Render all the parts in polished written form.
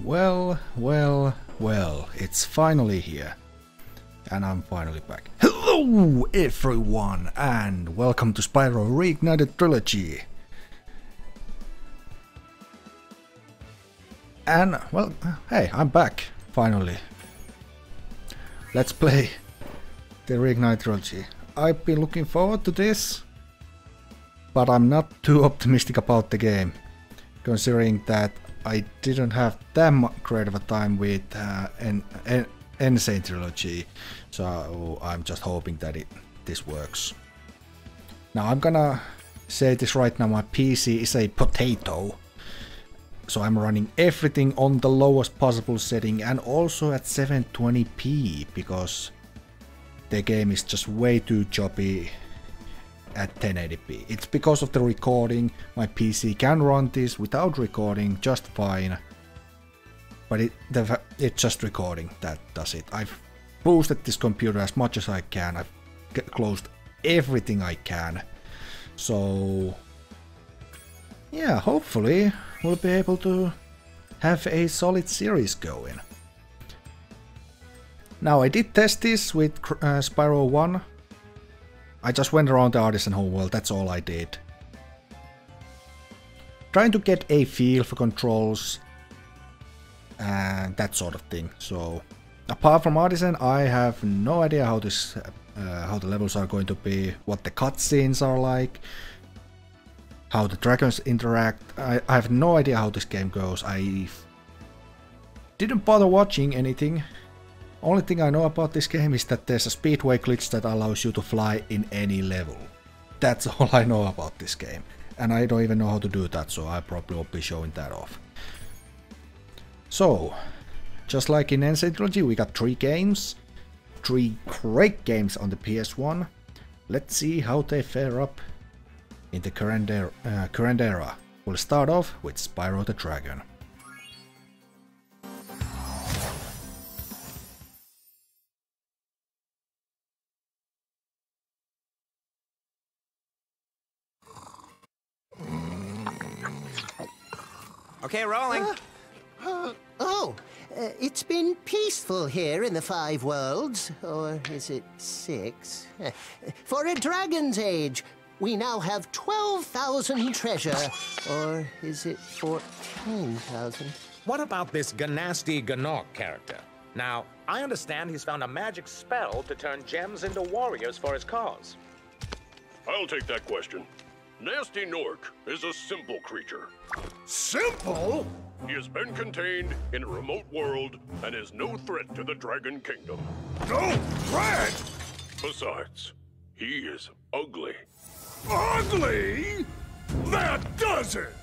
Well, it's finally here. And I'm finally back. Hello everyone, and welcome to Spyro Reignited Trilogy. And, well, hey, I'm back, finally. Let's play the Reignited Trilogy. I've been looking forward to this, but I'm not too optimistic about the game, considering that I didn't have that great of a time with Insane Trilogy, so I'm just hoping that this works. Now I'm gonna say this right now, my PC is a potato, so I'm running everything on the lowest possible setting and also at 720p because the game is just way too choppy at 1080p. It's because of the recording. My PC can run this without recording just fine, but it's just recording that does it. I've boosted this computer as much as I can. I've closed everything I can. So yeah, hopefully we'll be able to have a solid series going. Now I did test this with Spyro 1. I just went around the artisan whole world, that's all I did. Trying to get a feel for controls and that sort of thing. So apart from artisan, I have no idea how this, how the levels are going to be, what the cutscenes are like, how the dragons interact. I have no idea how this game goes. I didn't bother watching anything. Only thing I know about this game is that there's a speedway glitch that allows you to fly in any level. That's all I know about this game. And I don't even know how to do that, so I probably won't be showing that off. So, just like in Insane Trilogy, we got 3 games. 3 great games on the PS1. Let's see how they fare up in the current era. We'll start off with Spyro the Dragon. Okay, rolling. It's been peaceful here in the 5 worlds, or is it 6? For a dragon's age, we now have 12,000 treasure, or is it 14,000? What about this Ganasty Ganok character? Now, I understand he's found a magic spell to turn gems into warriors for his cause. I'll take that question. Nasty Nork is a simple creature. Simple? He has been contained in a remote world and is no threat to the Dragon Kingdom. No threat? Besides, he is ugly. Ugly? That does it!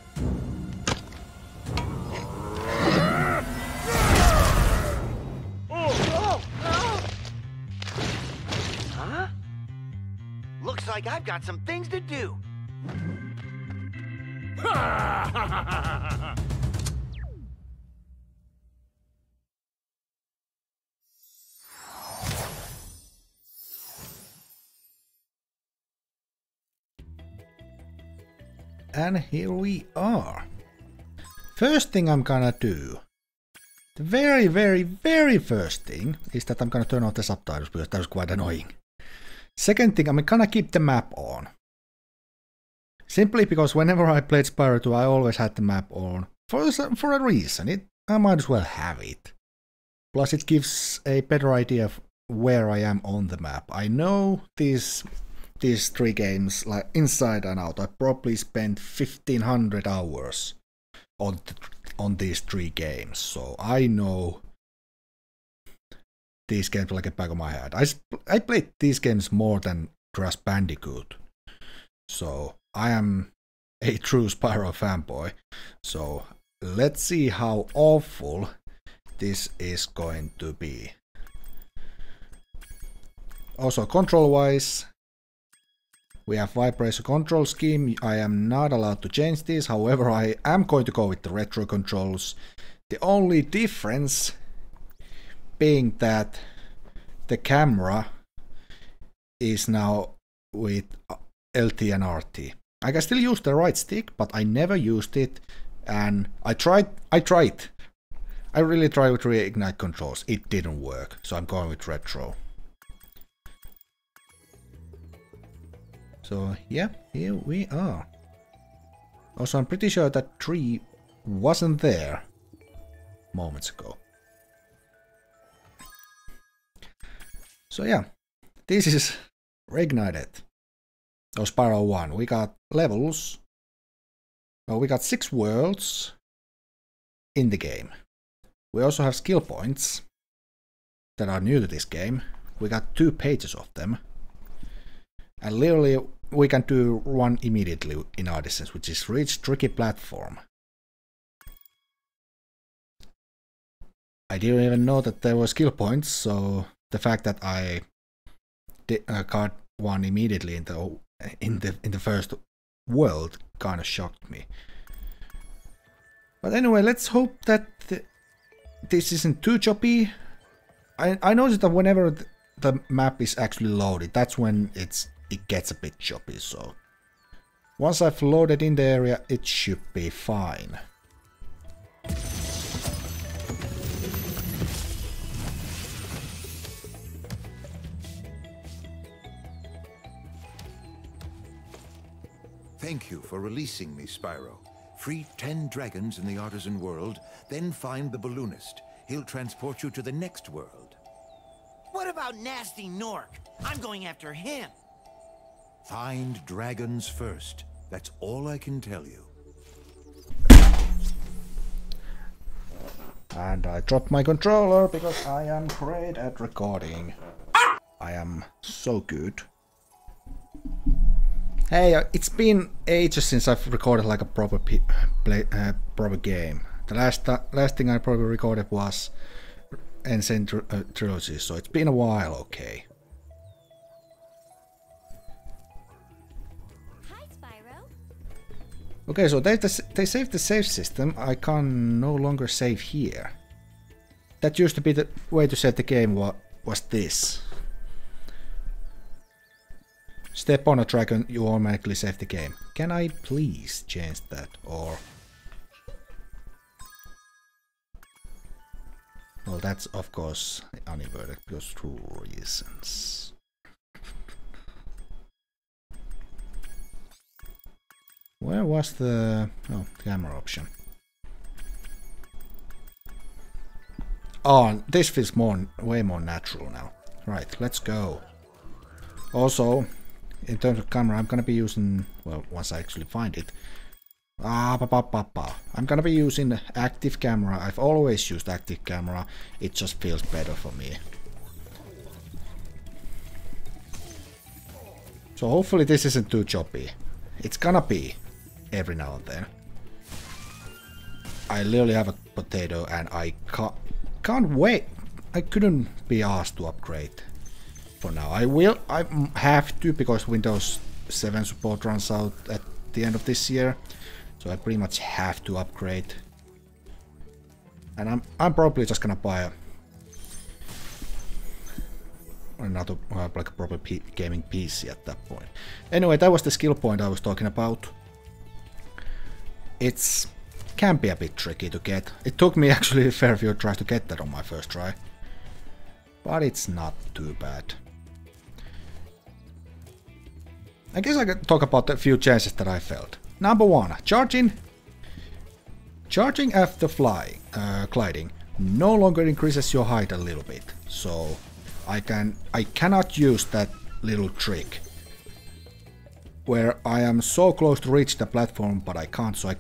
Huh? Looks like I've got some things to do. And here we are. First thing I'm gonna do, the very first thing is that I'm gonna turn off the subtitles because that was quite annoying. Second thing, I'm gonna keep the map on. Simply because whenever I played Spyro 2, I always had the map on. For a reason, I might as well have it. Plus it gives a better idea of where I am on the map. I know these 3 games like inside and out. I probably spent 1500 hours on these 3 games, so I know these games like a back of my head. I played these games more than Crash Bandicoot, so I am a true Spyro fanboy. So let's see how awful this is going to be. Also, control-wise, we have vibration control scheme. I am not allowed to change this. However, I am going to go with the retro controls. The only difference being that the camera is now with LT and RT. I can still use the right stick, but I never used it, and I tried I really tried with reignite controls. It didn't work, so I'm going with retro. So yeah, here we are. Also, I'm pretty sure that tree wasn't there moments ago. So yeah, this is Reignited. Oh, Spyro 1. We got levels. Oh, we got 6 worlds in the game. We also have skill points that are new to this game. We got 2 pages of them. And literally we can do one immediately in our distance, which is reach tricky platform. I didn't even know that there were skill points, so the fact that I got one immediately in the first world kind of shocked me. But anyway, let's hope that this isn't too choppy. I noticed that whenever the map is actually loaded, that's when it gets a bit choppy. So once I've loaded in the area, it should be fine. Thank you for releasing me, Spyro. Free 10 dragons in the artisan world, then find the balloonist. He'll transport you to the next world. What about Nasty Nork? I'm going after him. Find dragons first. That's all I can tell you. And I dropped my controller because I am great at recording. I am so good. Hey, it's been ages since I've recorded like a proper proper game. The last thing I probably recorded was Insane Trilogy, so it's been a while, okay. Hi, Spyro. Okay, so they saved the save system. I can no longer save here. That used to be the way to save the game, was this. Step on a dragon, you automatically save the game. Can I please change that, or... Well, that's of course uninverted because two reasons. Where was the... oh, camera option. Oh, this feels way more natural now. Right, let's go. Also, in terms of camera, I'm gonna be using, well, once I actually find it. I'm gonna be using active camera. I've always used active camera. It just feels better for me. So hopefully this isn't too choppy. It's gonna be every now and then. I literally have a potato and I can't wait. I couldn't be asked to upgrade. For now, I have to, because Windows 7 support runs out at the end of this year, so I pretty much have to upgrade. And I'm probably just gonna buy another like a proper gaming PC at that point. Anyway, that was the skill point I was talking about. It's can be a bit tricky to get. It took me actually a fair few tries to get that on my first try, but it's not too bad. I guess I could talk about a few chances that I felt. Number 1, charging after gliding no longer increases your height a little bit, so I cannot use that little trick where I am so close to reach the platform but I can't, so I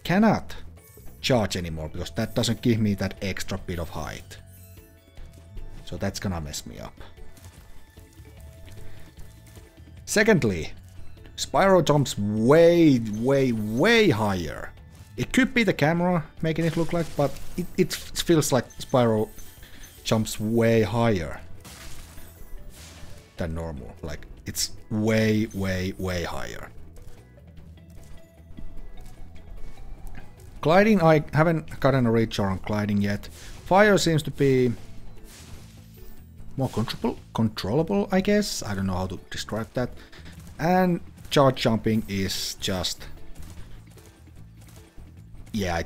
cannot charge anymore because that doesn't give me that extra bit of height. So that's gonna mess me up. Secondly, Spyro jumps way higher. It could be the camera making it look like, but it feels like Spyro jumps way higher than normal. Like, it's way higher. Gliding, I haven't gotten a reach on gliding yet. Fire seems to be more controllable, I guess. I don't know how to describe that. And charge jumping is just yeah,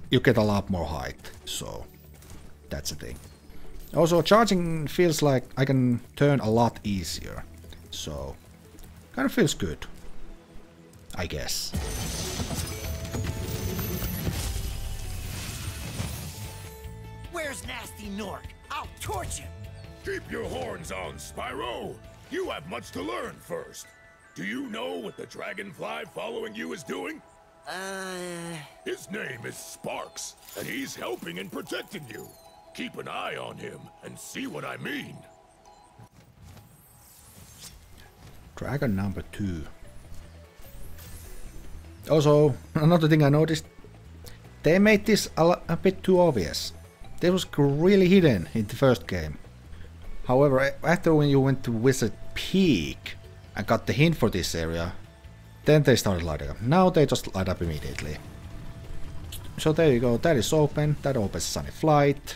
you get a lot more height, so that's the thing. Also, charging feels like I can turn a lot easier, so kind of feels good, I guess. Where's Nasty Nork? I'll torch him! Keep your horns on, Spyro! You have much to learn first. Do you know what the dragonfly following you is doing? His name is Sparks, and he's helping and protecting you. Keep an eye on him and see what I mean. Dragon number 2. Also, another thing I noticed, they made this a bit too obvious. This was really hidden in the first game. However, after when you went to Wizard Peak and got the hint for this area, then they started lighting up. Now they just light up immediately. So there you go, that is open, that opens Sunny Flight.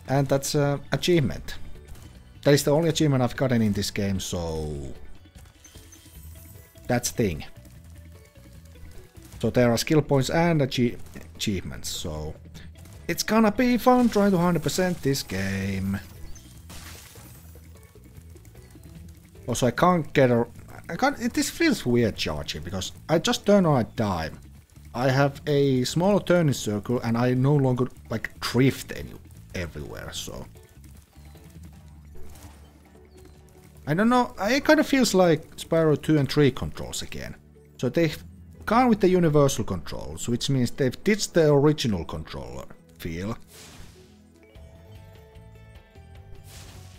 And that's an achievement. That is the only achievement I've gotten in this game, so that's the thing. So there are skill points and achievements, so it's gonna be fun trying to 100% this game. Also, I can't get a... this feels weird charging, because I just turn on a dime. I have a smaller turning circle and I no longer like drift everywhere, so... I don't know, it kind of feels like Spyro 2 and 3 controls again. So they've gone with the universal controls, which means they've ditched the original controller feel.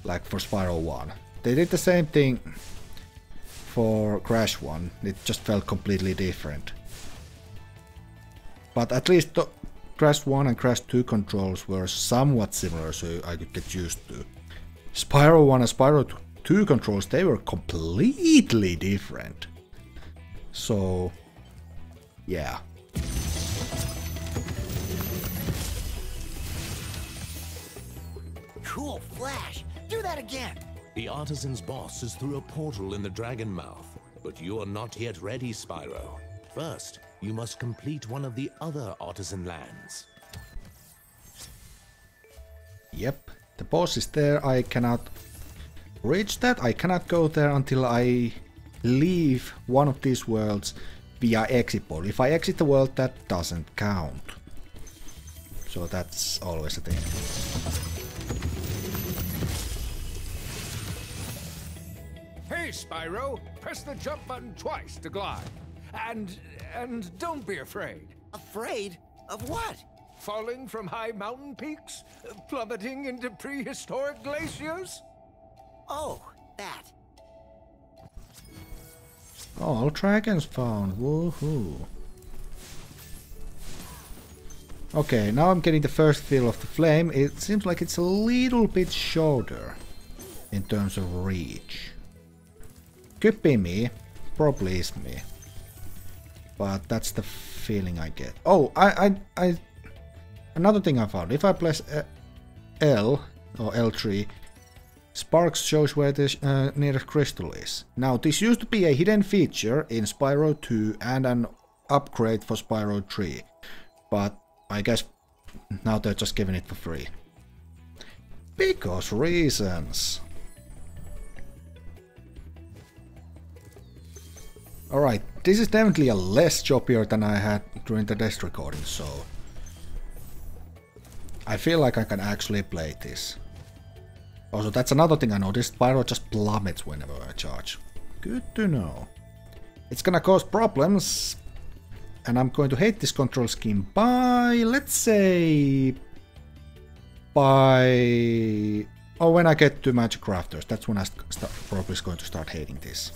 Like for Spyro 1. They did the same thing for Crash 1, it just felt completely different. But at least the Crash 1 and Crash 2 controls were somewhat similar, so I could get used to. Spyro 1 and Spyro 2 controls, they were completely different. So, yeah. Cool flash! Do that again! The Artisan's boss is through a portal in the Dragon Mouth, but you are not yet ready, Spyro. First, you must complete one of the other Artisan lands. Yep, the boss is there. I cannot reach that. I cannot go there until I leave one of these worlds via exit port. If I exit the world, that doesn't count. So that's always a thing. Hey, Spyro! Press the jump button twice to glide. And don't be afraid. Afraid? Of what? Falling from high mountain peaks? Plummeting into prehistoric glaciers? Oh, that. All dragons found. Woohoo. Okay, now I'm getting the first feel of the flame. It seems like it's a little bit shorter in terms of reach. Could be me, probably is me, but that's the feeling I get. Oh, another thing I found. If I press L or L3, Sparks shows where the nearest crystal is. Now, this used to be a hidden feature in Spyro 2 and an upgrade for Spyro 3, but I guess now they're just giving it for free. Because reasons. Alright, this is definitely a less choppier than I had during the test recording, so I feel like I can actually play this. Also, that's another thing I noticed, Spyro just plummets whenever I charge. Good to know. It's gonna cause problems, and I'm going to hate this control scheme by, let's say, by... oh, when I get to Magic Crafters, that's when I probably is going to start hating this.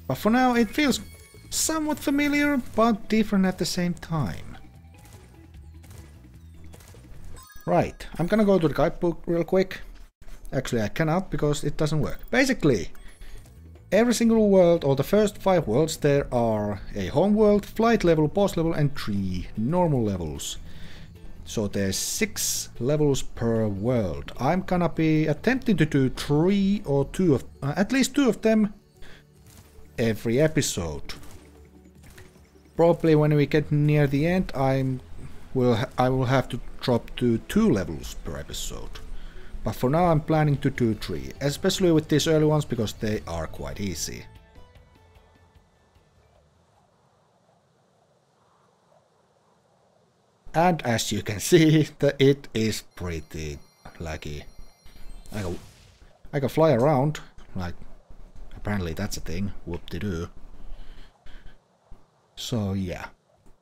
But for now, it feels somewhat familiar, but different at the same time. Right, I'm gonna go to the guidebook real quick. Actually, I cannot because it doesn't work. Basically, every single world, or the first 5 worlds, there are a home world, flight level, boss level, and 3 normal levels. So there's 6 levels per world. I'm gonna be attempting to do 3 or 2 of, at least 2 of them every episode. probably when we get near the end, I will have to drop to 2 levels per episode. But for now I'm planning to do 3, especially with these early ones because they are quite easy. And as you can see, it is pretty laggy. I can fly around, like, apparently that's a thing, whoop-de-doo. So yeah,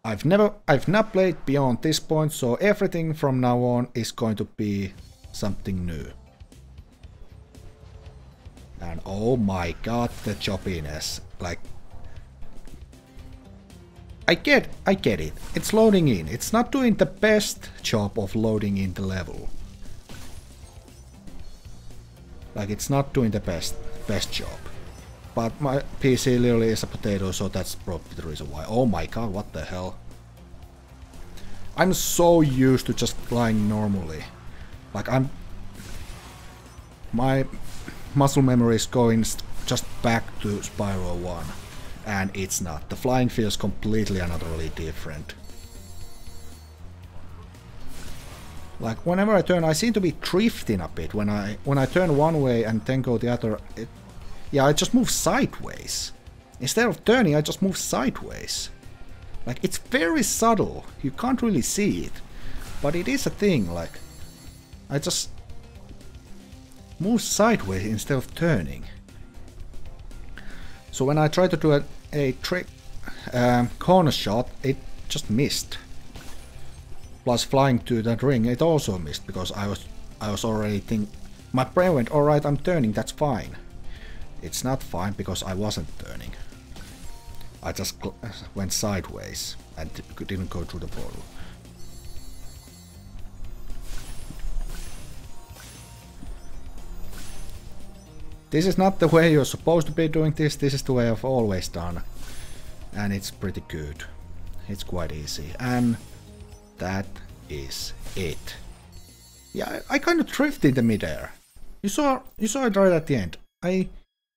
I've not played beyond this point, so everything from now on is going to be something new. And oh my god, the choppiness, like, I get it. It's loading in. It's not doing the best job of loading in the level. Like, it's not doing the best job. But my PC literally is a potato, so that's probably the reason why. Oh my god, what the hell? I'm so used to just flying normally. Like, my muscle memory is going just back to Spyro 1. And it's not. The flying feels completely and utterly different. Like, whenever I turn, I seem to be drifting a bit. When I turn one way and then go the other, yeah, I just move sideways. Instead of turning, I just move sideways. Like, it's very subtle. You can't really see it. But it is a thing, like, I just move sideways instead of turning. So when I tried to do a trick corner shot, it just missed. Plus flying to that ring, it also missed because I was already thinking. My brain went, alright, I'm turning, that's fine. It's not fine because I wasn't turning. I just went sideways and didn't go through the portal. This is not the way you're supposed to be doing this, this is the way I've always done. And it's pretty good. It's quite easy. And that is it. Yeah, I kind of drifted in the midair. You saw it right at the end. I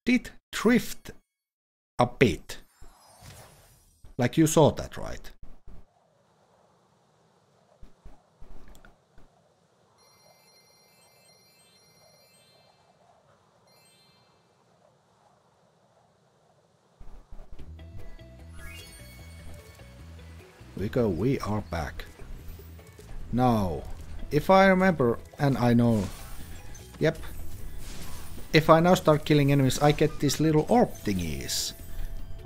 did drift a bit. Like you saw that, right? We are back. Now, if I remember, and I know, yep, if I now start killing enemies, I get these little orb thingies.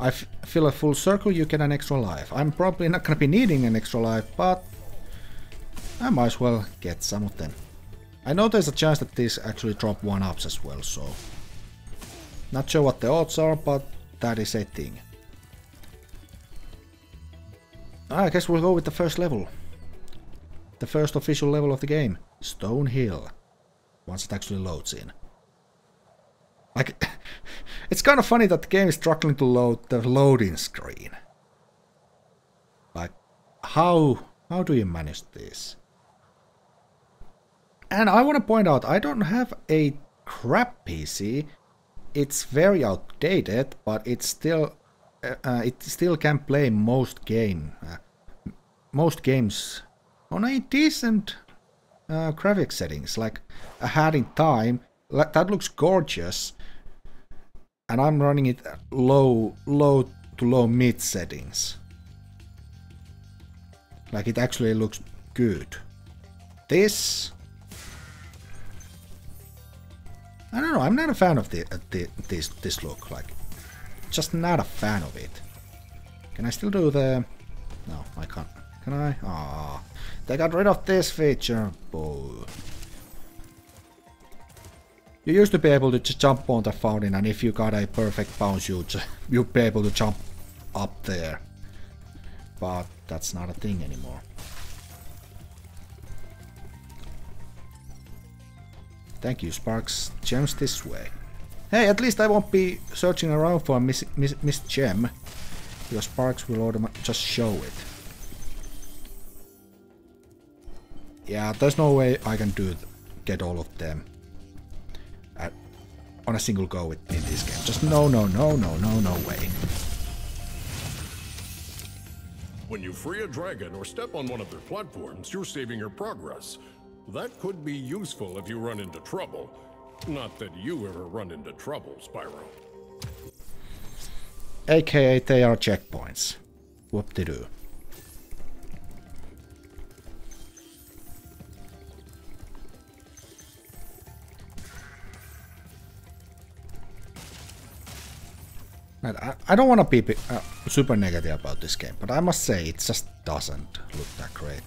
I fill a full circle, you get an extra life. I'm probably not gonna be needing an extra life, but I might as well get some of them. I know there's a chance that these actually drop 1-ups as well, so not sure what the odds are, but that is a thing. I guess we'll go with the first level. The first official level of the game. Stone Hill. Once it actually loads in. Like, it's kind of funny that the game is struggling to load the loading screen. Like, how do you manage this? And I want to point out, I don't have a crap PC. It's very outdated, but it's still... it still can play most games on a decent graphics settings. Like I had in time, like, that looks gorgeous, and I'm running it low to low mid settings. Like it actually looks good. This, I don't know. I'm not a fan of this look. Like. Just not a fan of it. Can I still do the... No, I can't. Can I? Ah, they got rid of this feature. Boo. You used to be able to jump on the fountain, and if you got a perfect bounce, you'd be able to jump up there. But that's not a thing anymore. Thank you, Sparks. Gems this way. Hey, at least I won't be searching around for a missed gem, because Sparks will just show it. Yeah, there's no way I can get all of them on a single go in this game. Just no way. When you free a dragon or step on one of their platforms, you're saving your progress. That could be useful if you run into trouble. Not that you ever run into trouble, Spyro. AKA they are checkpoints. Whoop-de-doo. I don't want to be super negative about this game, but I must say it just doesn't look that great.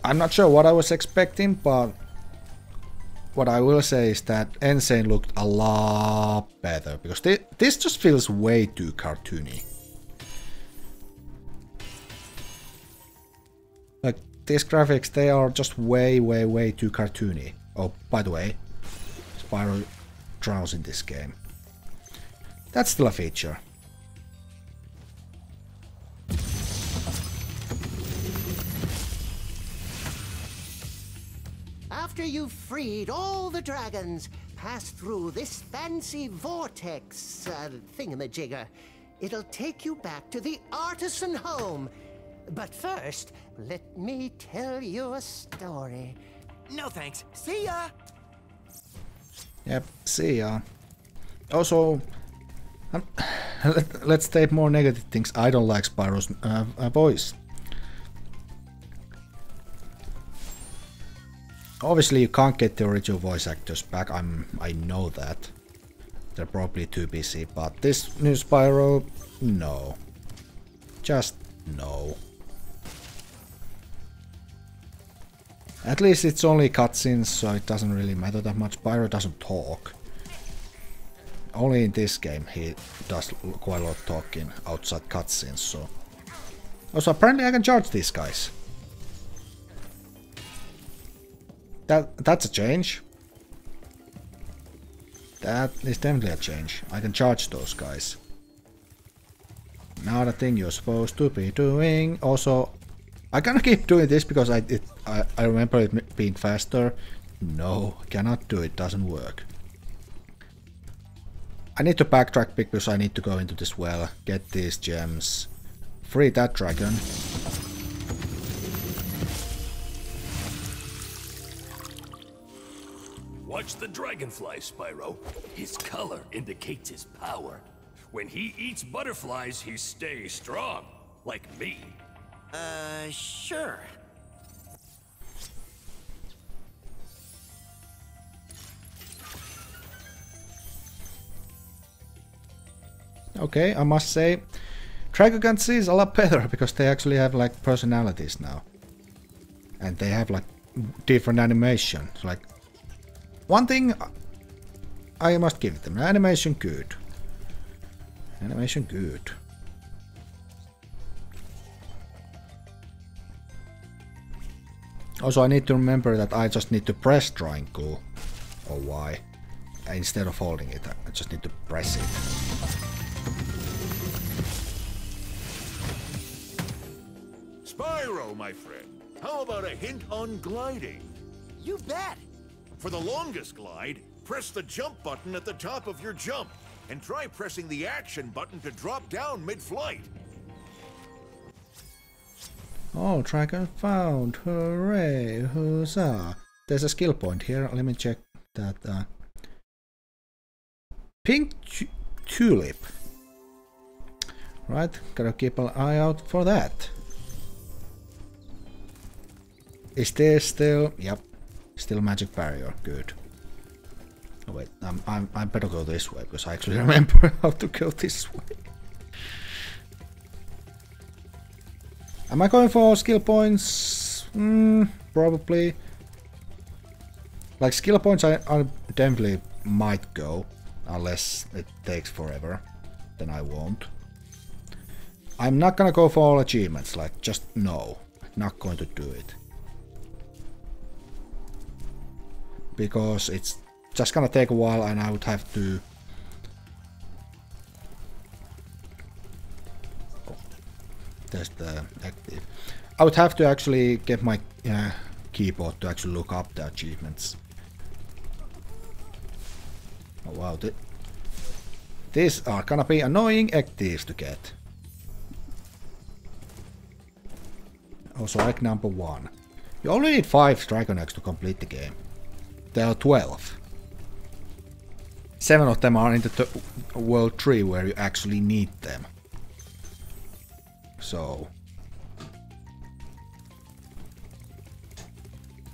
I'm not sure what I was expecting, but what I will say is that Insane looked a lot better, because this just feels way too cartoony. Like, these graphics, they are just way too cartoony. Oh, by the way, Spyro drowns in this game. That's still a feature. After you've freed all the dragons, pass through this fancy vortex thingamajigger. It'll take you back to the artisan home. But first, let me tell you a story. No thanks. See ya! Yep, see ya. Also, let's take more negative things. I don't like Spyro's voice. Obviously, you can't get the original voice actors back. I know that. They're probably too busy. But this new Spyro, no. Just no. At least it's only cutscenes, so it doesn't really matter that much. Spyro doesn't talk. Only in this game he does quite a lot of talking outside cutscenes, so... Also, apparently I can charge these guys. That's a change. That is definitely a change. I can charge those guys. Now the thing you're supposed to be doing. Also, I gonna keep doing this because I remember it being faster. No, cannot do it. Doesn't work. I need to backtrack because I need to go into this well, get these gems, free that dragon. Watch the dragonfly, Spyro. His color indicates his power. When he eats butterflies, he stays strong, like me. Sure. Okay, I must say, Dragon is a lot better because they actually have like personalities now. And they have like different animations. Like, one thing I must give them, animation good. Animation good. Also, I need to remember that I just need to press triangle or Y instead of holding it. I just need to press it. Spyro, my friend, how about a hint on gliding? You bet. For the longest glide, press the jump button at the top of your jump, and try pressing the action button to drop down mid-flight. Oh, dragon found! Hooray! Huzzah! There's a skill point here. Let me check that. Pink tulip. Right, gotta keep an eye out for that. Is there still? Yep, still magic barrier. Good. Oh wait, I better go this way because I actually remember how to go this way. Am I going for skill points? Probably. Like skill points, I definitely might go, unless it takes forever. Then I won't. I'm not gonna go for all achievements. Like, just no, not going to do it. Because it's just gonna take a while and I would have to... Oh, there's the active. I would have to actually get my keyboard to actually look up the achievements. Oh wow, these are gonna be annoying actives to get. Also egg number 1. You only need 5 dragon eggs to complete the game. There are 12. 7 of them are in the world 3 where you actually need them. So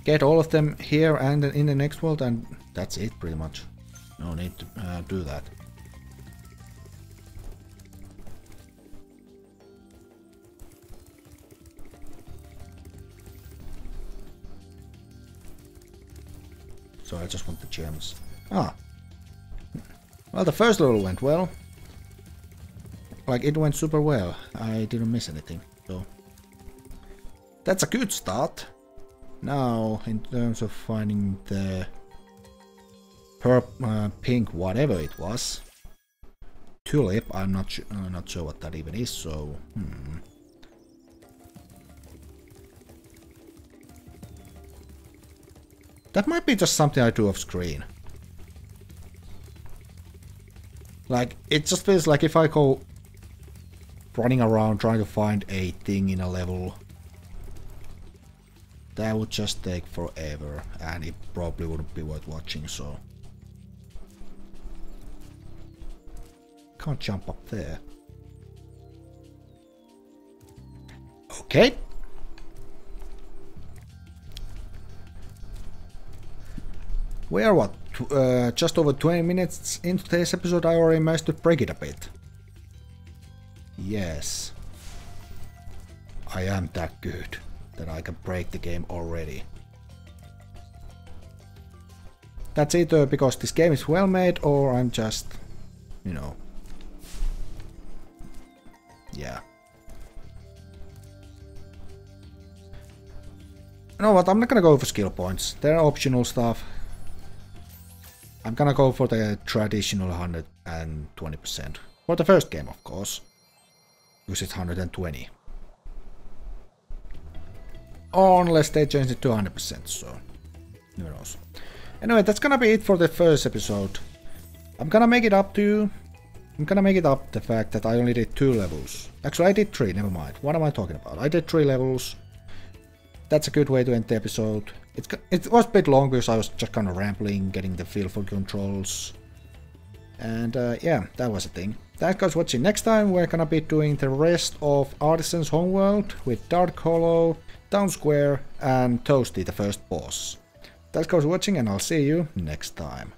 get all of them here and in the next world, and that's it pretty much. No need to do that. So I just want the gems. Ah. Well, the first level went well. Like, it went super well. I didn't miss anything. So that's a good start. Now, in terms of finding the pink whatever it was. Tulip, I'm not sure what that even is, so... That might be just something I do off screen. Like, it just feels like if I go running around trying to find a thing in a level, that would just take forever, and it probably wouldn't be worth watching, so... Can't jump up there. Okay. We are what? Just over 20 minutes into today's episode. I already managed to break it a bit. Yes. I am that good that I can break the game already. That's either because this game is well made or I'm just, you know... Yeah. You know what, I'm not gonna go for skill points. They're optional stuff. I'm gonna go for the traditional 120%. For the first game, of course. Because it's 120. Or unless they change it to 100%, so... Who knows. Anyway, that's gonna be it for the first episode. I'm gonna make it up to you. I'm gonna make it up the fact that I only did 2 levels. Actually, I did 3, never mind. What am I talking about? I did 3 levels. That's a good way to end the episode. It was a bit long because I was just kind of rambling, getting the feel for controls. And yeah, that was a thing. Thanks guys for watching. Next time we're gonna be doing the rest of Artisan's Homeworld with Dark Hollow, Town Square and Toasty, the first boss. Thanks guys for watching, and I'll see you next time.